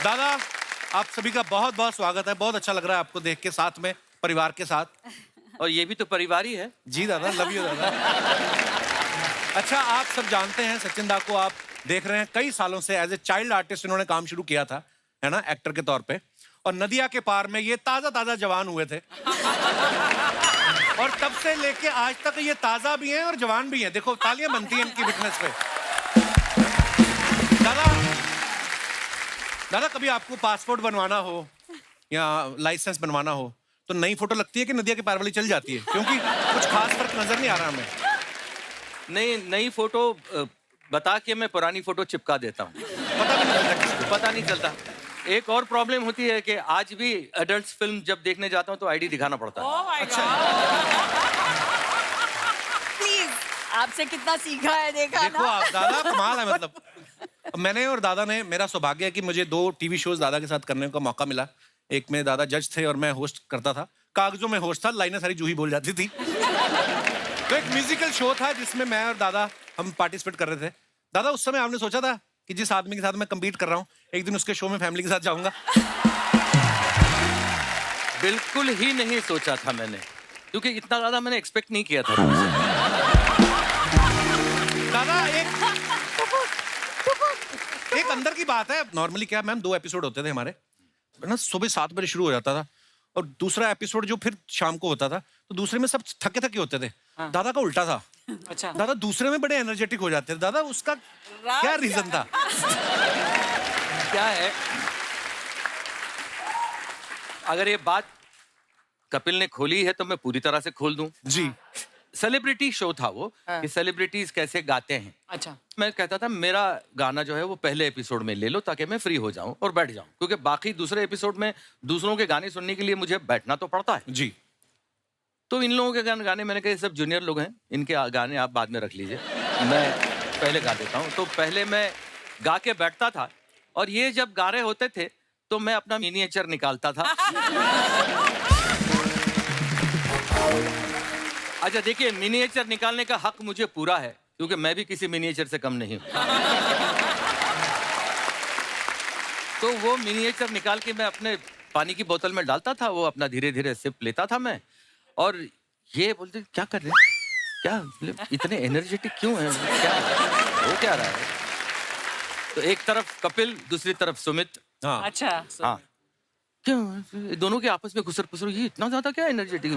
दादा, आप सभी का बहुत बहुत स्वागत है। बहुत अच्छा लग रहा है आपको देख के, साथ में परिवार के साथ। और ये भी तो परिवार ही है। जी दादा, लव यू दादा। अच्छा, आप सब जानते हैं सचिन दा को, आप देख रहे हैं कई सालों से एज ए चाइल्ड आर्टिस्ट इन्होंने काम शुरू किया था, है ना, एक्टर के तौर पे। और नदिया के पार में ये ताजा ताजा जवान हुए थे। और तब से लेके आज तक ये ताजा भी हैं और जवान भी हैं। देखो, तालियां बनती हैं इनकी फिटनेस पे। दादा, दादा कभी आपको पासपोर्ट बनवाना हो या लाइसेंस बनवाना हो तो नई फोटो लगती है कि नदिया के पार वाली चल जाती है? क्योंकि कुछ खास फर्क नजर नहीं आ रहा हमें। नई फोटो बता के मैं पुरानी फोटो चिपका देता हूँ। पता भी नहीं चलता किसको। पता नहीं चलता। एक और प्रॉब्लम होती है कि आज भी एडल्ट फिल्म जब देखने जाता हूँ तो आईडी दिखाना पड़ता है। अच्छा, प्लीज, आपसे कितना सीखा है देखा देखो ना। आप, दादा कमाल है। मतलब मैंने और दादा ने, मेरा सौभाग्य है कि मुझे 2 टीवी शोज दादा के साथ करने का मौका मिला। एक में दादा जज थे और मैं होस्ट करता था। कागजों में होस्ट था, लाइनें सारी जूही बोल जाती थी। तो एक म्यूजिकल शो था जिसमें मैं और दादा हम पार्टिसिपेट कर रहे थे। दादा, उस समय आपने सोचा था कि जिस आदमी के साथ मैं कम्पीट कर रहा हूँ एक दिन उसके शो में फैमिली के साथ जाऊंगा? बिल्कुल ही नहीं सोचा था मैंने, क्योंकि इतना ज्यादा मैंने एक्सपेक्ट नहीं किया था। दादा, एक अंदर की बात है। नॉर्मली क्या मैम, 2 एपिसोड होते थे हमारे, ना सुबह 7 बजे शुरू हो जाता था और दूसरा एपिसोड जो फिर शाम को होता था, तो दूसरे में सब थके थके होते थे। हाँ। दादा का उल्टा था। अच्छा, दादा दूसरे में बड़े एनर्जेटिक हो जाते थे। दादा, उसका क्या रीजन था? क्या है, अगर ये बात कपिल ने खोली है तो मैं पूरी तरह से खोल दूं। जी। सेलिब्रिटी शो था वो, हाँ। कि सेलिब्रिटीज कैसे गाते हैं। अच्छा, मैं कहता था मेरा गाना जो है वो पहले एपिसोड में ले लो ताकि मैं फ्री हो जाऊं और बैठ जाऊं, क्योंकि बाकी दूसरे एपिसोड में दूसरों के गाने सुनने के लिए मुझे बैठना तो पड़ता है। जी। तो इन लोगों के गाने मैंने कहा ये सब जूनियर लोग हैं, इनके गाने आप बाद में रख लीजिए, मैं पहले गा देता हूँ। तो पहले मैं गा के बैठता था और ये जब गा रहे होते थे तो मैं अपना मिनिएचर निकालता था। अच्छा देखिए, मिनिएचर निकालने का हक मुझे पूरा है, क्योंकि मैं भी किसी मिनिएचर से कम नहीं हूं। तो वो मिनिएचर निकाल के मैं अपने पानी की बोतल में डालता था, वो अपना धीरे धीरे सिप लेता था मैं। और ये बोलते क्या कर रहे हैं, क्या मतलब इतने एनर्जेटिक क्यों हैं, क्या हो क्या रहा है? तो एक तरफ कपिल, दूसरी तरफ सुमित। हाँ। अच्छा, हाँ, क्यों दोनों के आपस में घुसर पुसर, ये इतना ज्यादा क्या एनर्जेटिक?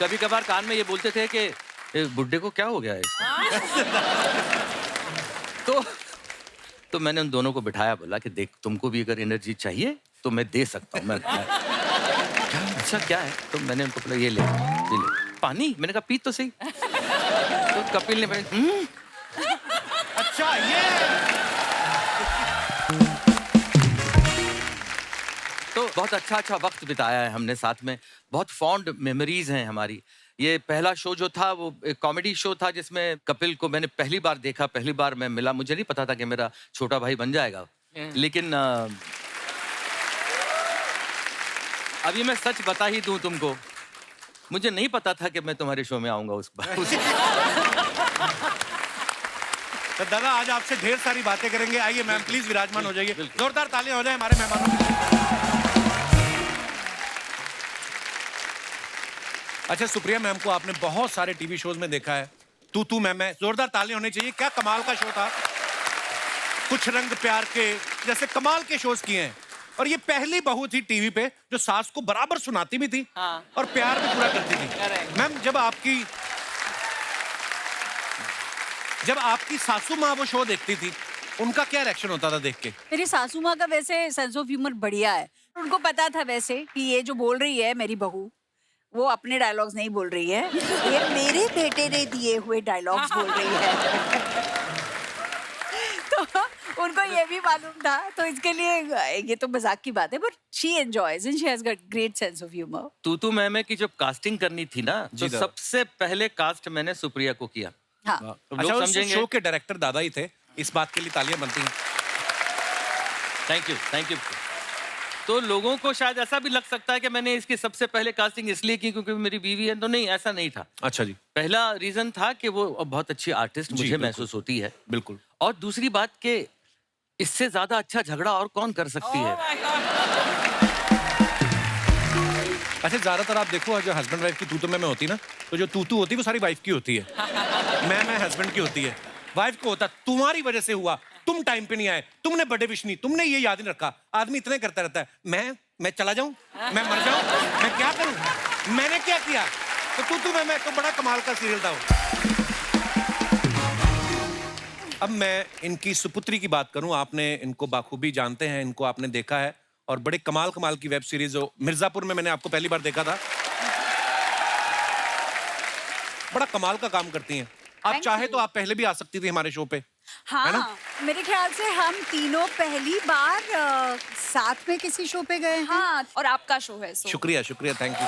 कभी कभार कान में ये बोलते थे कि "ए, बुड्ढे को क्या हो गया है इसको?" तो मैंने उन दोनों को बिठाया, बोला कि देख, तुमको भी अगर एनर्जी चाहिए तो मैं दे सकता हूँ। क्या अच्छा क्या है? तो मैंने उनको बोला ये ले पानी। मैंने कहा पी तो सही। तो कपिल ने अच्छा, ये तो बहुत अच्छा वक्त बिताया है हमने साथ में, बहुत फॉन्ड मेमोरीज हैं हमारी। ये पहला शो जो था वो एक कॉमेडी शो था जिसमें कपिल को मैंने पहली बार देखा, पहली बार मैं मिला। मुझे नहीं पता था कि मेरा छोटा भाई बन जाएगा, लेकिन अभी मैं सच बता ही दूं तुमको, मुझे नहीं पता था कि मैं तुम्हारे शो में आऊंगा उस बार। तो दादा, आज आपसे ढेर सारी बातें करेंगे। आइए मैम, प्लीज विराजमान हो जाइए। बिल्कुल। जोरदार तालियां हो जाए हमारे मेहमानों के लिए। अच्छा, सुप्रिया मैम को आपने बहुत सारे टीवी शोज में देखा है। तू मैं, जोरदार तालियां होनी चाहिए। क्या कमाल का शो था। कुछ रंग प्यार के जैसे कमाल के शोज किए हैं। और ये पहली बहू थी टीवी पे जो सास को बराबर सुनाती भी थी। हाँ। और प्यार भी पूरा करती थी। Correct. मैम, जब आपकी सासू माँ वो शो देखती थी, उनका क्या रिएक्शन होता था देख के? मेरी सासू माँ का वैसे सेंस ऑफ ह्यूमर बढ़िया है। उनको पता था वैसे कि ये जो बोल रही है मेरी बहू, वो अपने डायलॉग्स नहीं बोल रही है, ये मेरे बेटे ने दिए हुए डायलॉग्स बोल रही है। तो उनको ये भी मालूम था, तो इसके लिए ये तो मजाक की बात है, but she enjoys and she has got great sense of humour. तू मैं की जब कास्टिंग करनी थी ना, तो दादा। सबसे पहले कास्ट मैंने सुप्रिया को किया। हाँ, तो अच्छा, लोग उस समझेंगे। शो के डायरेक्टर दादा ही थे, इस बात के लिए तालियां बनती हैं। Thank you. तो लोगों को शायद ऐसा भी लग सकता है कि मैंने इसकी सबसे पहले कास्टिंग इसलिए की क्योंकि मेरी बीवी है, तो नहीं, ऐसा नहीं था। अच्छा जी। पहला रीजन था कि वो बहुत अच्छी आर्टिस्ट जी, मुझे बिल्कुल। महसूस होती है। बिल्कुल। और दूसरी बात कि इससे ज्यादा अच्छा झगड़ा और कौन कर सकती है? अच्छा, ज्यादातर आप देखो जो हस्बैंड वाइफ की तू तो मैं होती ना, तो जो तू होती है वो सारी वाइफ की होती है, मैं हस्बैंड की होती है। वाइफ को होता तुम्हारी वजह से हुआ, तुम टाइम पे नहीं आए, तुमने बर्थडे विश नहीं, तुमने ये याद नहीं रखा। आदमी इतने करता रहता है, मैं चला जाऊं, मैं मर जाऊं, मैं क्या करूं, मैंने क्या किया? तो तू मैं तो बड़ा कमाल का सीरियल था वो। अब मैं इनकी सुपुत्री की बात करूं, आपने इनको बाखूबी जानते हैं, इनको आपने देखा है, और बड़े कमाल की वेब सीरीज जो मिर्जापुर में मैंने आपको पहली बार देखा था, बड़ा कमाल का काम करती हैं। आप Thank चाहे you. तो आप पहले भी आ सकती थी हमारे शो पे, है ना? हाँ, मेरे ख्याल से हम तीनों पहली बार साथ में किसी शो पे गए हैं। हाँ, और आपका शो है सो शुक्रिया, थैंक यू।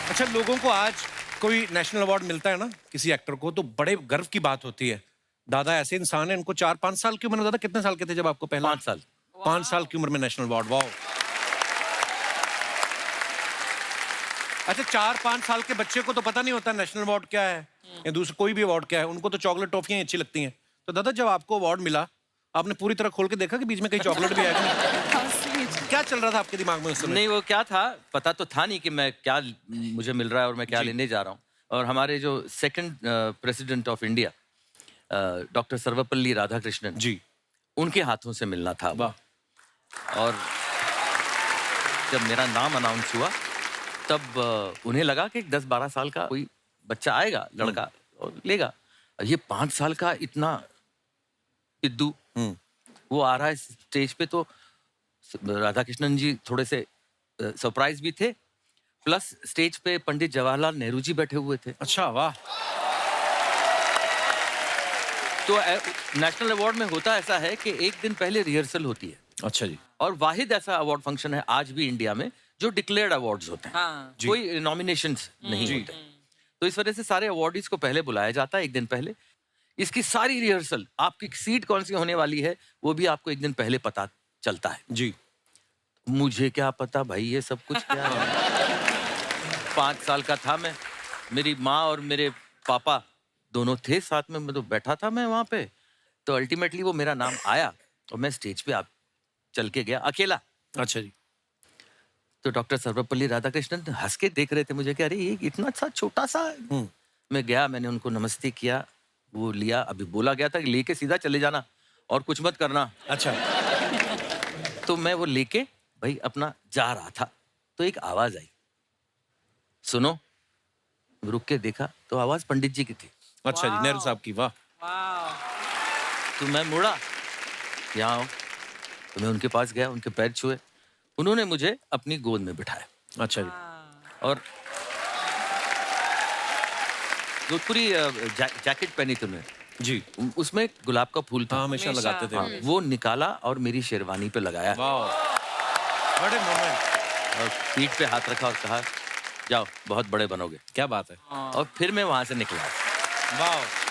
अच्छा, लोगों को आज कोई नेशनल अवार्ड मिलता है ना किसी एक्टर को, तो बड़े गर्व की बात होती है। दादा ऐसे इंसान है, इनको 4-5 साल की उम्र में, दादा कितने साल के थे जब आपको पहला? 5 साल। 5 साल की उम्र में नेशनल अवार्ड, वाओ। अच्छा, 4-5 साल के बच्चे को तो पता नहीं होता नेशनल अवार्ड क्या है या दूसरा कोई भी अवार्ड क्या है, उनको तो चॉकलेट टॉफियां अच्छी लगती हैं। तो दादा जब आपको अवार्ड मिला, आपने पूरी तरह खोल के देखा कि बीच में कहीं चॉकलेट भी आएगा नहीं? क्या चल रहा था आपके दिमाग में उस समय? नहीं, वो क्या था पता तो था नहीं कि मैं क्या मुझे मिल रहा है और मैं क्या लेने जा रहा हूँ। और हमारे जो second president of India doctor Sarvepalli Radhakrishnan ji, उनके हाथों से मिलना था। वाह। और जब मेरा नाम अनाउंस हुआ तब उन्हें लगा कि 10-12 साल का कोई बच्चा आएगा, लड़का, और लेगा। ये 5 साल का इतना पिद्दू, वो आ रहा है स्टेज पे, तो राधाकृष्णन जी थोड़े से सरप्राइज भी थे, प्लस स्टेज पे पंडित जवाहरलाल नेहरू जी बैठे हुए थे। अच्छा, वाह। तो नेशनल अवार्ड में होता ऐसा है कि एक दिन पहले रिहर्सल होती है, अच्छा जी, और वाहिद ऐसा अवार्ड फंक्शन है आज भी इंडिया में जो डिक्लेयर्ड अवार्ड्स होते हैं। हाँ। कोई नॉमिनेशंस नहीं होते। तो इस वजह से सारे अवार्डीज को पहले बुलाया जाता है, एक दिन पहले। इसकी सारी रिहर्सल, आपकी सीट कौन सी होने वाली है वो भी आपको एक दिन पहले पता चलता है। जी। मुझे क्या पता भाई ये सब कुछ क्या है। 5 साल का था मैं, मेरी माँ और मेरे पापा दोनों थे साथ में, मैं तो बैठा था मैं वहां पे। तो अल्टीमेटली वो मेरा नाम आया और मैं स्टेज पे चल के गया अकेला। अच्छा जी। तो डॉक्टर सर्वपल्ली राधाकृष्णन हंस के देख रहे थे मुझे कि अरे ये इतना सा छोटा सा। मैं गया, मैंने उनको नमस्ते किया, वो लिया। अभी बोला गया था कि लेके सीधा चले जाना और कुछ मत करना। अच्छा। तो मैं वो लेके भाई अपना जा रहा था, तो एक आवाज आई, सुनो। रुक के देखा तो आवाज पंडित जी की थी। अच्छा जी, नेहरू साहब की, वाह। तो मैं मुड़ा, यहाँ आओ। तो मैं उनके पास गया, उनके पैर छुए, उन्होंने मुझे अपनी गोद में बिठाया। अच्छा जी। और जो पूरी जैकेट पहनी थी उन्होंने जी, उसमें एक गुलाब का फूल था। हाँ, हमेशा लगाते थे। हाँ, वो निकाला और मेरी शेरवानी पे लगाया वाह, बड़े मोमेंट। और पीठ पे हाथ रखा और कहा जाओ बहुत बड़े बनोगे। क्या बात है। और फिर मैं वहां से निकला। वाह।